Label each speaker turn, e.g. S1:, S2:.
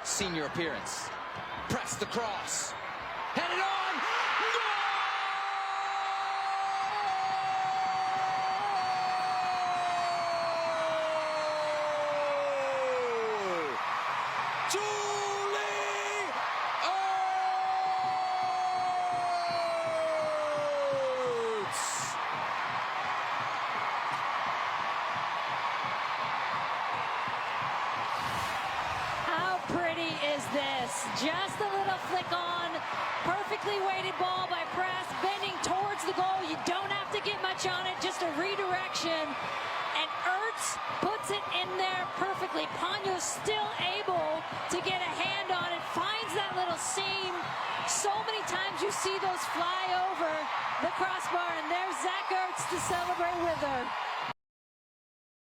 S1: senior appearance. Press the cross. Headed on. Goal! Julie Ertz!
S2: How pretty is this? Just a little flick on, perfectly weighted ball by Press, bending towards the goal. You don't have to get much on it, just a redirection. And Ertz puts it in there perfectly. Ponyo's still able to get a hand on it, finds that little seam. So many times you see those fly over the crossbar, and there's Zach Ertz to celebrate with her.